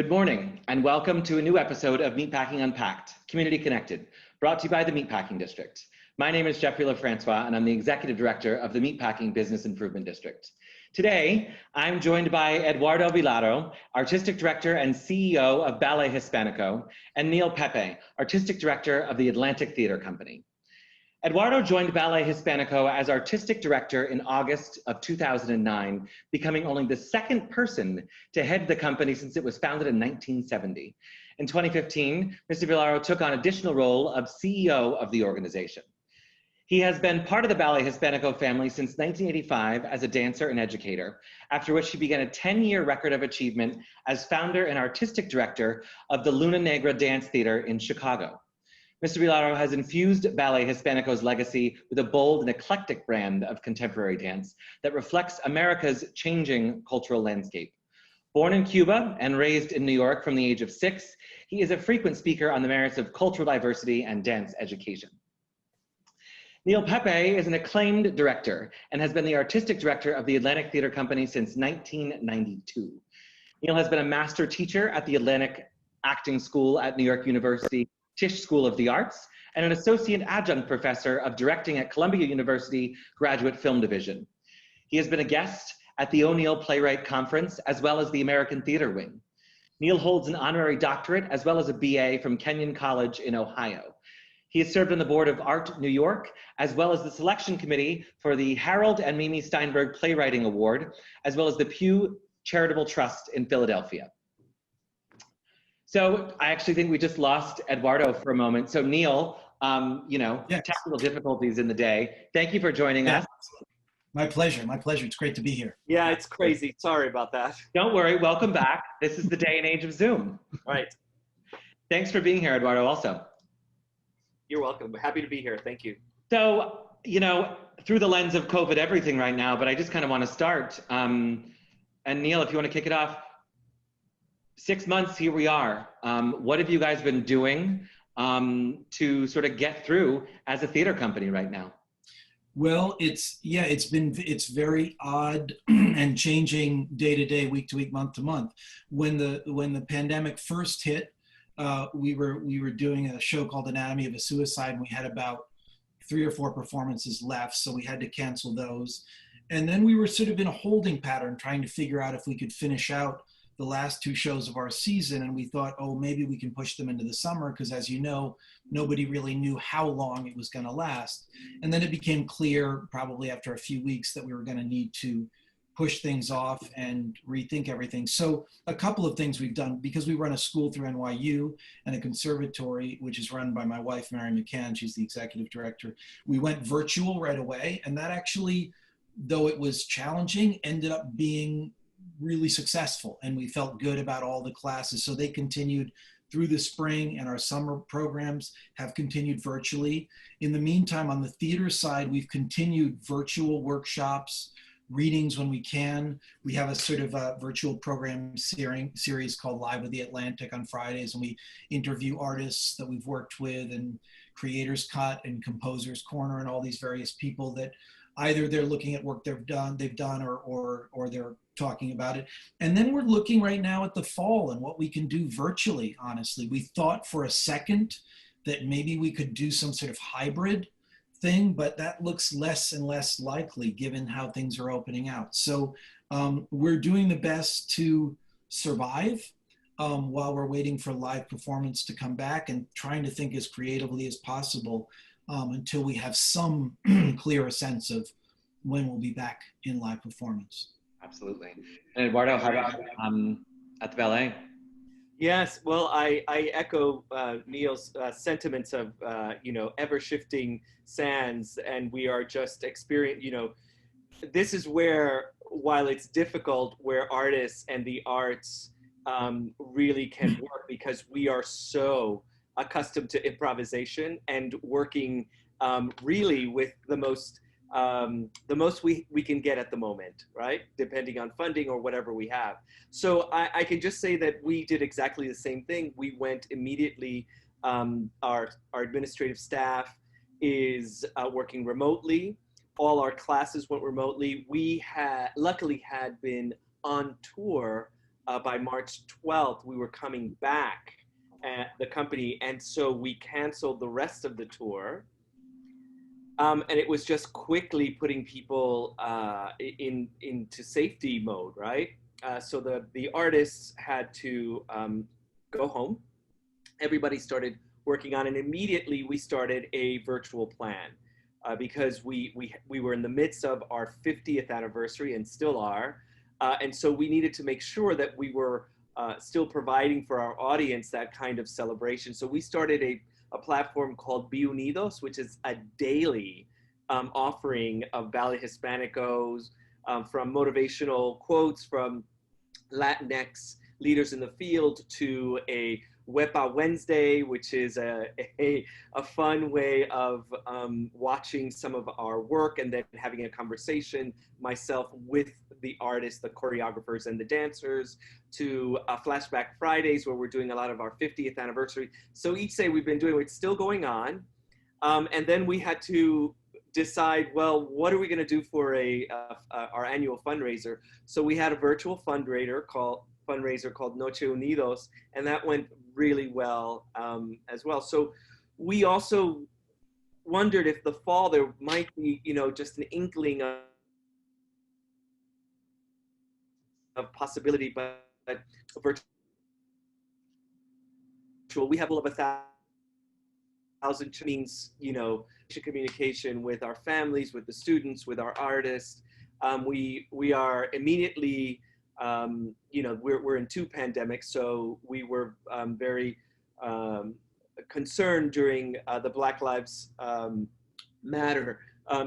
Good morning, and welcome to a new episode of Meatpacking Unpacked, Community Connected, brought to you by the Meatpacking District. My name is Jeffrey LeFrancois, and I'm the Executive Director of the Meatpacking Business Improvement District. Today, I'm joined by Eduardo Vilaro, Artistic Director and CEO of Ballet Hispánico, and Neil Pepe, Artistic Director of the Atlantic Theatre Company. Eduardo joined Ballet Hispánico as Artistic Director in August of 2009, becoming only the second person to head the company since it was founded in 1970. In 2015, Mr. Vilaro took on additional role of CEO of the organization. He has been part of the Ballet Hispánico family since 1985 as a dancer and educator, after which he began a 10-year record of achievement as founder and artistic director of the Luna Negra Dance Theater in Chicago. Mr. Vilaro has infused Ballet Hispánico's legacy with a bold and eclectic brand of contemporary dance that reflects America's changing cultural landscape. Born in Cuba and raised in New York from the age of 6, he is a frequent speaker on the merits of cultural diversity and dance education. Neil Pepe is an acclaimed director and has been the artistic director of the Atlantic Theatre Company since 1992. Neil has been a master teacher at the Atlantic Acting School at New York University Tisch School of the Arts, and an associate adjunct professor of directing at Columbia University Graduate Film Division. He has been a guest at the O'Neill Playwright Conference, as well as the American Theater Wing. Neil holds an honorary doctorate, as well as a BA from Kenyon College in Ohio. He has served on the board of Art New York, as well as the selection committee for the Harold and Mimi Steinberg Playwriting Award, as well as the Pew Charitable Trust in Philadelphia. So I actually think we just lost Eduardo for a moment. So Neil, Yes. technical difficulties in the day. Thank you for joining us. My pleasure. My pleasure. It's great to be here. Yeah, it's crazy. Sorry about that. Don't worry, welcome back. This is the day and age of Zoom. Right. Thanks for being here, Eduardo, also. You're welcome. Happy to be here. Thank you. So, through the lens of COVID everything right now, but I just kind of want to start. And Neil, if you want to kick it off, 6 months, here we are. What have you guys been doing to sort of get through as a theater company right now? Well, it's very odd and changing day to day, week to week, month to month. When the pandemic first hit, we were doing a show called Anatomy of a Suicide, and we had about 3 or 4 performances left, so we had to cancel those. And then we were sort of in a holding pattern, trying to figure out if we could finish out the last 2 shows of our season, and we thought, oh, maybe we can push them into the summer, because as you know, nobody really knew how long it was going to last. And then it became clear, probably after a few weeks, that we were going to need to push things off and rethink everything. So a couple of things we've done, because we run a school through NYU and a conservatory, which is run by my wife, Mary McCann. She's the executive director. We went virtual right away, and that actually, though it was challenging, ended up being really successful, and we felt good about all the classes. So they continued through the spring, and our summer programs have continued virtually. In the meantime, on the theater side, we've continued virtual workshops, readings when we can. We have a sort of a virtual program series called Live with the Atlantic on Fridays, and we interview artists that we've worked with, and Creators Cut and Composers Corner, and all these various people that either they're looking at work they've done, or they're talking about it. And then we're looking right now at the fall and what we can do virtually, honestly. We thought for a second that maybe we could do some sort of hybrid thing, but that looks less and less likely given how things are opening out. So we're doing the best to survive while we're waiting for live performance to come back, and trying to think as creatively as possible until we have some clearer sense of when we'll be back in live performance. Absolutely. And Eduardo, how about at the ballet? Yes. Well, I echo Neil's sentiments of ever-shifting sands, and we are just experiencing. This is where, while it's difficult, where artists and the arts really can work, because we are so accustomed to improvisation and working really with the most we can get at the moment, right? Depending on funding or whatever we have. So I can just say that we did exactly the same thing. We went immediately, our administrative staff is working remotely. All our classes went remotely. We luckily had been on tour by March 12th, we were coming back at the company. And so we canceled the rest of the tour. And it was just quickly putting people into safety mode, right? So the artists had to go home. Everybody started working on it. And immediately we started a virtual plan because we were in the midst of our 50th anniversary and still are. And so we needed to make sure that we were still providing for our audience that kind of celebration. So we started a platform called Be Unidos, which is a daily offering of Ballet Hispánicos, from motivational quotes from Latinx leaders in the field to a Wepa Wednesday, which is a fun way of watching some of our work and then having a conversation myself with the artists, the choreographers, and the dancers, to Flashback Fridays, where we're doing a lot of our 50th anniversary. So each day we've been doing, it's still going on. And then we had to decide, well, what are we going to do for our annual fundraiser? So we had a virtual fundraiser called Noche Unidos, and that went really well as well. So we also wondered if the fall there might be, just an inkling of possibility, but virtual, we have all of 1,000 means, communication with our families, with the students, with our artists. We are immediately, we're in 2 pandemics, so we were very concerned during the Black Lives Matter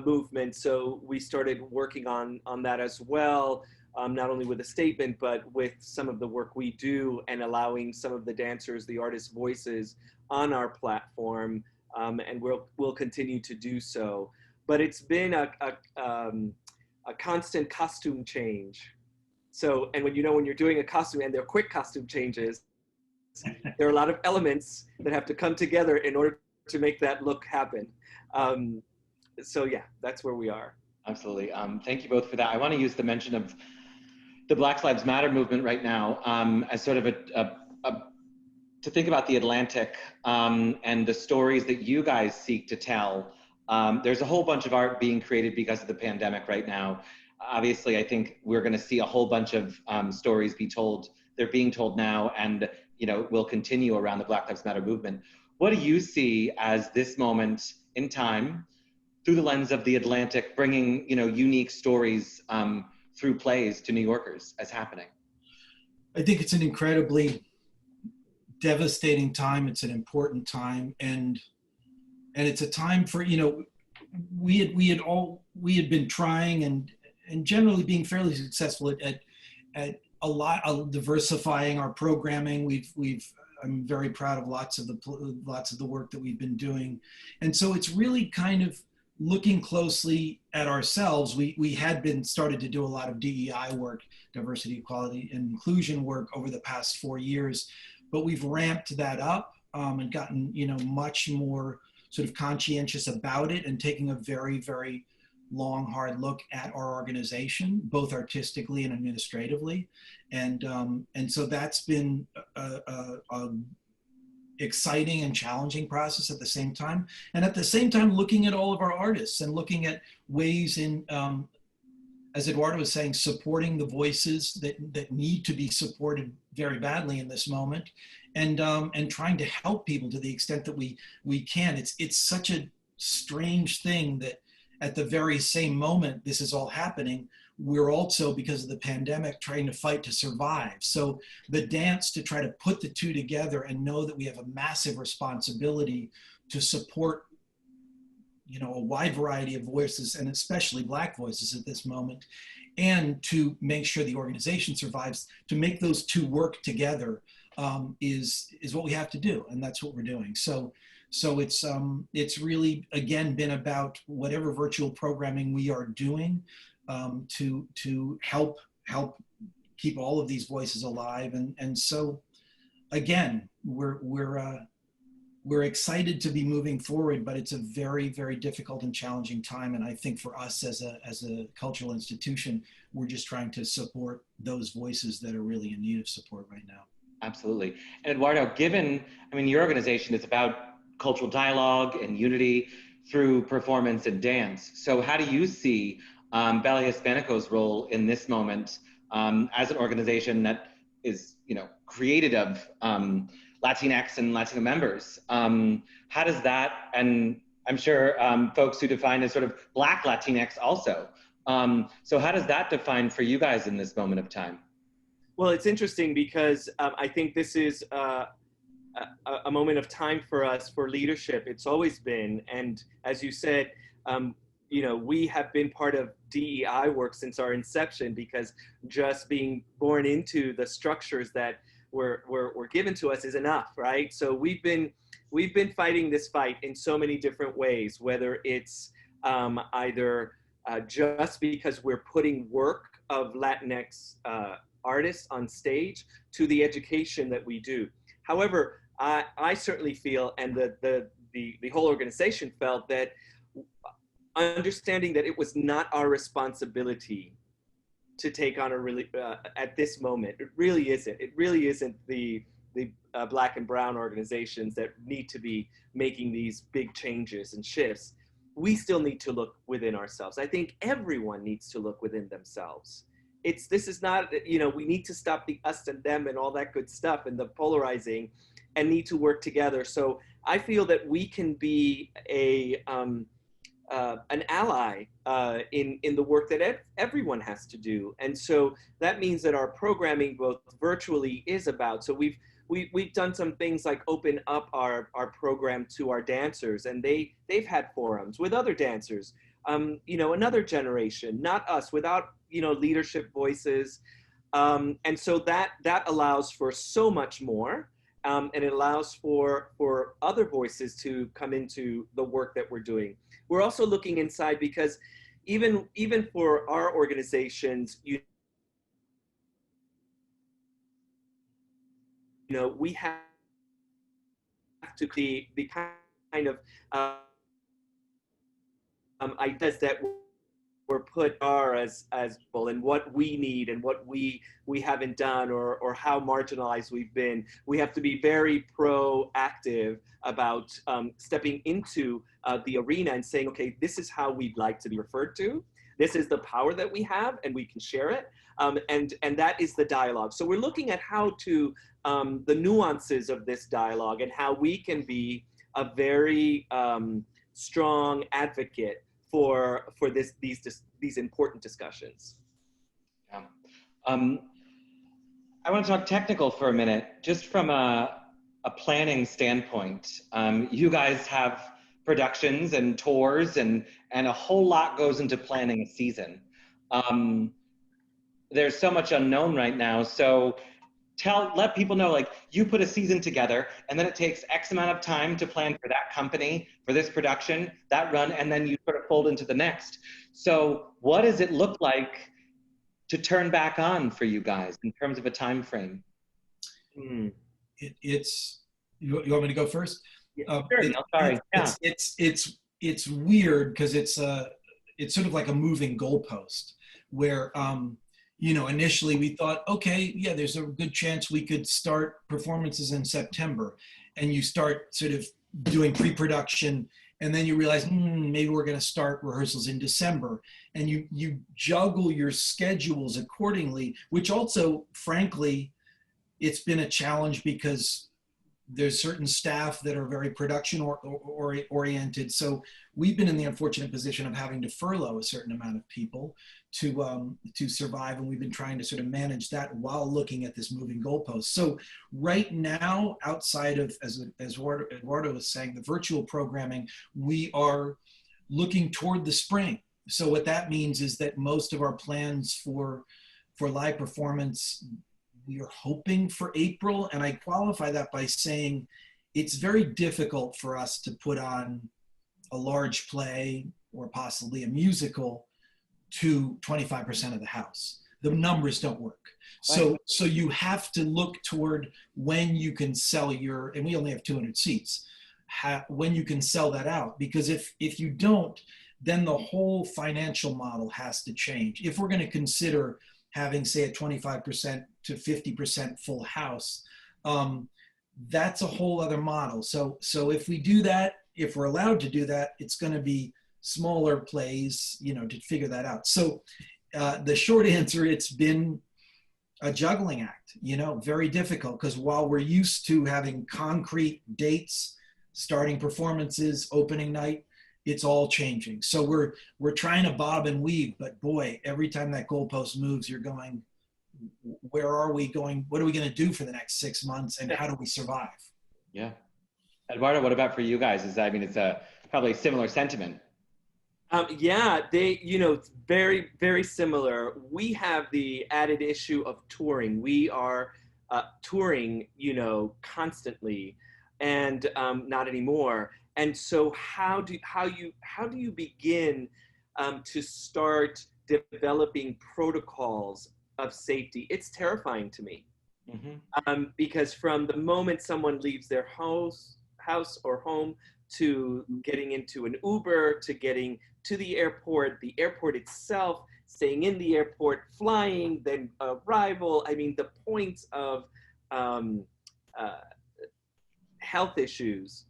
movement. So we started working on that as well, not only with a statement, but with some of the work we do and allowing some of the dancers, the artists' voices on our platform. And we'll continue to do so. But it's been a constant costume change. So, and when you're doing a costume and they're quick costume changes, there are a lot of elements that have to come together in order to make that look happen. So yeah, that's where we are. Absolutely. Thank you both for that. I want to use the mention of the Black Lives Matter movement right now as sort of to think about the Atlantic and the stories that you guys seek to tell. There's a whole bunch of art being created because of the pandemic right now. Obviously, I think we're going to see a whole bunch of stories be told. They're being told now, and will continue around the Black Lives Matter movement. What do you see as this moment in time, through the lens of the Atlantic, bringing unique stories through plays to New Yorkers as happening? I think it's an incredibly devastating time. It's an important time, and it's a time for we had been trying and generally being fairly successful at a lot of diversifying our programming. I'm very proud of lots of the work that we've been doing, and so it's really kind of looking closely at ourselves. We had been started to do a lot of DEI work, diversity, equality, and inclusion work over the past 4 years. But we've ramped that up and gotten, much more sort of conscientious about it and taking a very, very long, hard look at our organization, both artistically and administratively. And so that's been a exciting and challenging process at the same time. And at the same time, looking at all of our artists and looking at ways in, as Eduardo was saying, supporting the voices that need to be supported very badly in this moment, and trying to help people to the extent that we can. It's such a strange thing that at the very same moment this is all happening, we're also, because of the pandemic, trying to fight to survive. So the dance to try to put the two together and know that we have a massive responsibility to support a wide variety of voices, and especially Black voices at this moment, and to make sure the organization survives, to make those two work together is what we have to do, and that's what we're doing. So it's really, again, been about whatever virtual programming we are doing to help keep all of these voices alive, and so again we're we're excited to be moving forward, but it's a very, very difficult and challenging time. And I think for us as a cultural institution, we're just trying to support those voices that are really in need of support right now. Absolutely. And Eduardo, given, I mean, your organization is about cultural dialogue and unity through performance and dance. So how do you see Ballet Hispánico's role in this moment as an organization that is, you know, created of Latinx and Latino members? How does that, and I'm sure folks who define as sort of Black Latinx also. So how does that define for you guys in this moment of time? Well, it's interesting because I think this is a moment of time for us for leadership. It's always been, and as you said, you know, we have been part of DEI work since our inception, because just being born into the structures that were given to us is enough, right? So we've been fighting this fight in so many different ways, whether it's either just because we're putting work of Latinx artists on stage, to the education that we do. However, I certainly feel, and the whole organization felt, that understanding that it was not our responsibility to take on a really, at this moment, it really isn't. It really isn't the Black and Brown organizations that need to be making these big changes and shifts. We still need to look within ourselves. I think everyone needs to look within themselves. This is not, you know, we need to stop the us and them and all that good stuff and the polarizing, and need to work together. So I feel that we can be an ally in the work that everyone has to do. And so that means that our programming, both virtually, is about, so we've done some things like open up our program to our dancers, and they've had forums with other dancers, you know, another generation, not us, without, you know, leadership voices. And so that allows for so much more. And it allows for other voices to come into the work that we're doing. We're also looking inside, because even for our organizations, you know, we have to be the kind of ideas that were put are as well, and what we need and what we haven't done, or how marginalized we've been. We have to be very proactive about stepping into the arena and saying, okay, this is how we'd like to be referred to. This is the power that we have, and we can share it. And that is the dialogue. So we're looking at how to, the nuances of this dialogue, and how we can be a very strong advocate for these important discussions. Yeah. I want to talk technical for a minute, just from a planning standpoint. You guys have productions and tours, and a whole lot goes into planning a season. There's so much unknown right now, so let people know, like, you put a season together, and then it takes X amount of time to plan for that company, for this production, that run, and then you sort of fold into the next. So what does it look like to turn back on for you guys in terms of a time frame? It's you want me to go first? Yeah, sure. No, sorry. It's weird, because it's sort of like a moving goalpost, where you know, initially we thought, okay, yeah, there's a good chance we could start performances in September, and you start sort of doing pre-production, and then you realize, maybe we're going to start rehearsals in December, and you juggle your schedules accordingly, which also, frankly, it's been a challenge, because there's certain staff that are very production oriented. So we've been in the unfortunate position of having to furlough a certain amount of people to survive. And we've been trying to sort of manage that while looking at this moving goalpost. So right now, outside of, as Eduardo was saying, the virtual programming, we are looking toward the spring. So what that means is that most of our plans for live performance, we are hoping for April. And I qualify that by saying it's very difficult for us to put on a large play or possibly a musical to 25% of the house. The numbers don't work. So you have to look toward when you can sell and we only have 200 seats. when you can sell that out. Because if you don't, then the whole financial model has to change. If we're going to consider having, say, a 25% to 50% full house, that's a whole other model. So if we do that, if we're allowed to do that, it's going to be smaller plays, to figure that out. So the short answer, it's been a juggling act, very difficult, because while we're used to having concrete dates, starting performances, opening night, it's all changing. So we're trying to bob and weave, but boy, every time that goalpost moves, you're going, where are we going? What are we going to do for the next 6 months, and how do we survive? Yeah. Eduardo, what about for you guys? It's a probably similar sentiment. Yeah, it's very, very similar. We have the added issue of touring. We are touring, constantly, and not anymore. And so how do you begin to start developing protocols of safety? It's terrifying to me. Mm-hmm. Because from the moment someone leaves their house or home, to getting into an Uber, to getting to the airport itself, staying in the airport, flying, then arrival. I mean, the points of health issues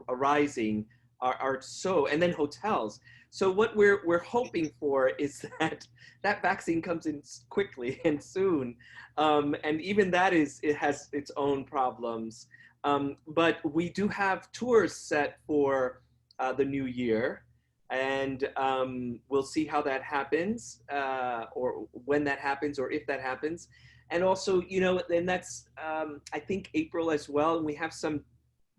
arising are so, and then hotels. So what we're hoping for is that vaccine comes in quickly and soon, and even that it has its own problems. But we do have tours set for the new year, and we'll see how that happens, or when that happens, or if that happens. And also, and that's I think April as well, and we have some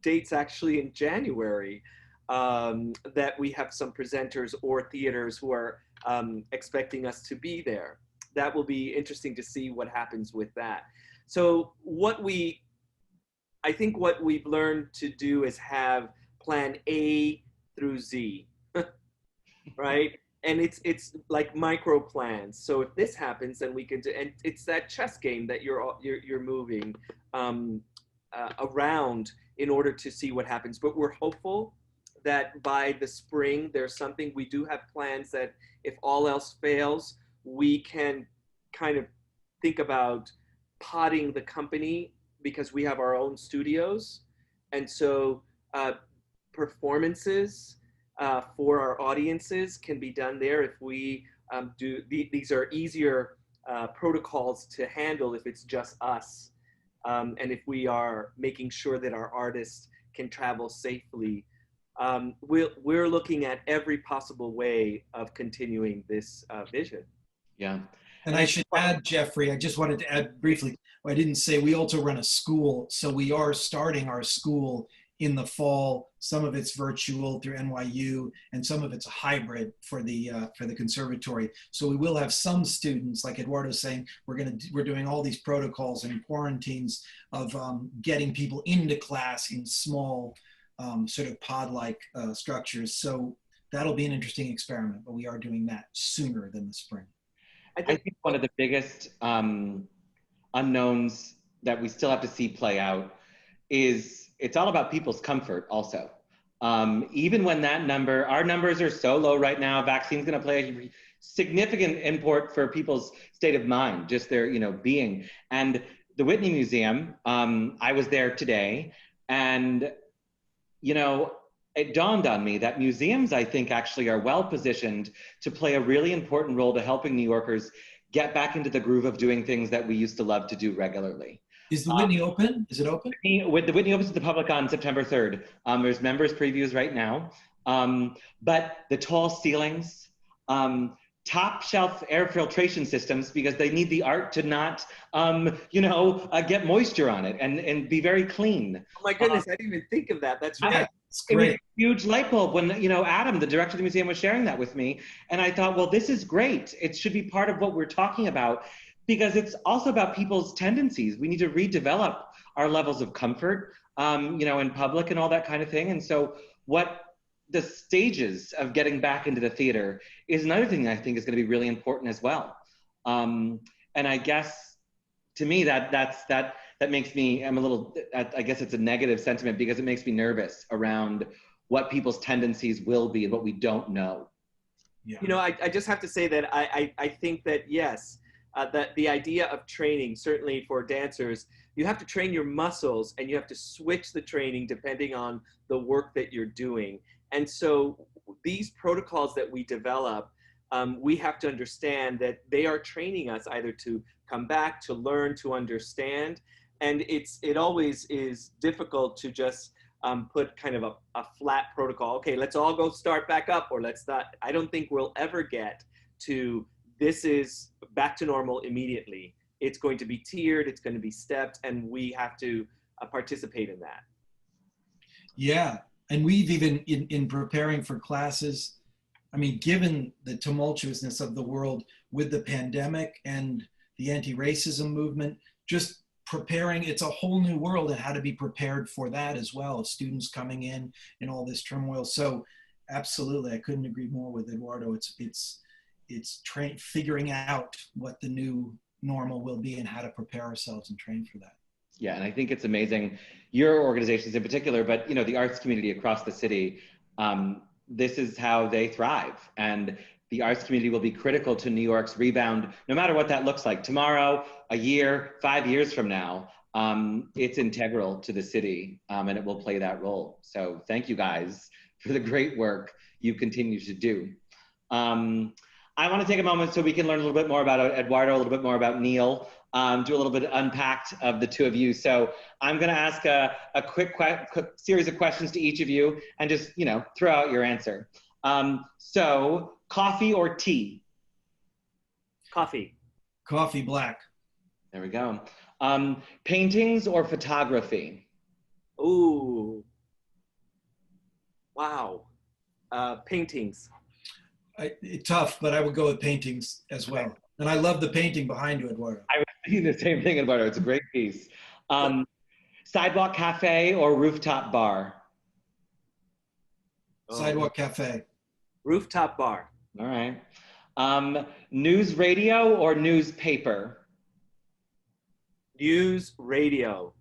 dates actually in January that we have some presenters or theaters who are expecting us to be there. That will be interesting to see what happens with that. So I think what we've learned to do is have plan A through Z, right? And it's like micro plans. So if this happens, then we can do, and it's that chess game that you're moving around in order to see what happens. But we're hopeful that by the spring, there's something. We do have plans that if all else fails, we can kind of think about podding the company, because we have our own studios. And so performances for our audiences can be done there if we do. These are easier protocols to handle if it's just us. And if we are making sure that our artists can travel safely. We're looking at every possible way of continuing this vision. Yeah. And I should add, Jeffrey, I just wanted to add briefly, I didn't say we also run a school. So we are starting our school in the fall. Some of it's virtual through NYU, and some of it's a hybrid for the conservatory. So we will have some students, like Eduardo's saying, we're doing all these protocols and quarantines of getting people into class in small sort of pod-like structures. So that'll be an interesting experiment, but we are doing that sooner than the spring. I think one of the biggest unknowns that we still have to see play out is it's all about people's comfort also. Even when our numbers are so low right now, vaccine's gonna play a significant import for people's state of mind, just their being. And the Whitney Museum, I was there today, and it dawned on me that museums, I think, actually are well positioned to play a really important role to helping New Yorkers get back into the groove of doing things that we used to love to do regularly. Is the Whitney open? Is it open? The Whitney opens to the public on September 3rd. There's members previews right now. But the tall ceilings, top shelf air filtration systems, because they need the art to not, get moisture on it and be very clean. Oh my goodness, I didn't even think of that. That's right. It's great. It was a huge light bulb when, Adam, the director of the museum, was sharing that with me. And I thought, well, this is great. It should be part of what we're talking about, because it's also about people's tendencies. We need to redevelop our levels of comfort, in public and all that kind of thing. And so what the stages of getting back into the theater is another thing that I think is going to be really important as well. And I guess to me that that makes me, I'm a little, I guess it's a negative sentiment because it makes me nervous around what people's tendencies will be and what we don't know. Yeah. You know, I just have to say that I think that, yes, that the idea of training, certainly for dancers, you have to train your muscles and you have to switch the training depending on the work that you're doing. And so these protocols that we develop, we have to understand that they are training us either to come back, to learn, to understand. And it always is difficult to just put kind of a flat protocol. Okay, let's all go start back up, or let's not. I don't think we'll ever get to this is back to normal immediately. It's going to be tiered, it's going to be stepped, and we have to participate in that. Yeah, and we've even, in preparing for classes, I mean, given the tumultuousness of the world with the pandemic and the anti-racism movement, just preparing, it's a whole new world and how to be prepared for that as well, students coming in all this turmoil. So absolutely, I couldn't agree more with Eduardo. It's figuring out what the new normal will be and how to prepare ourselves and train for that. Yeah, and I think it's amazing, your organizations in particular, but you know, the arts community across the city, this is how they thrive. And the arts community will be critical to New York's rebound, no matter what that looks like. Tomorrow, a year, 5 years from now, it's integral to the city, and it will play that role. So thank you guys for the great work you continue to do. I want to take a moment so we can learn a little bit more about Eduardo, a little bit more about Neil, do a little bit of unpacked of the two of you. So I'm going to ask a quick series of questions to each of you and just, you know, throw out your answer. So coffee or tea? Coffee. Coffee, black. There we go. Paintings or photography? Ooh. Wow. Paintings. Tough, but I would go with paintings as well. And I love the painting behind you, Eduardo. I was thinking the same thing, Eduardo. It's a great piece. Sidewalk cafe or rooftop bar? Sidewalk cafe. Rooftop bar. All right. News radio or newspaper? News radio.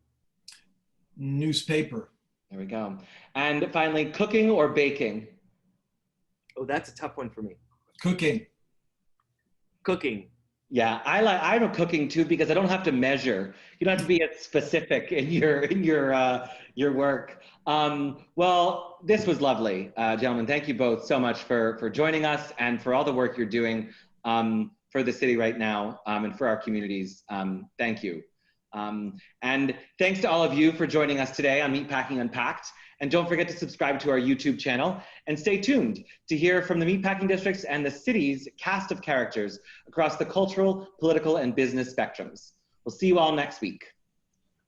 Newspaper. There we go. And finally, cooking or baking? Oh, that's a tough one for me. Cooking. Cooking. Yeah, I'm cooking too because I don't have to measure. You don't have to be as specific in your work. Well, this was lovely, gentlemen. Thank you both so much for joining us and for all the work you're doing for the city right now and for our communities. Thank you. And thanks to all of you for joining us today on Meatpacking Unpacked. And don't forget to subscribe to our YouTube channel and stay tuned to hear from the Meatpacking Districts and the city's cast of characters across the cultural, political, and business spectrums. We'll see you all next week.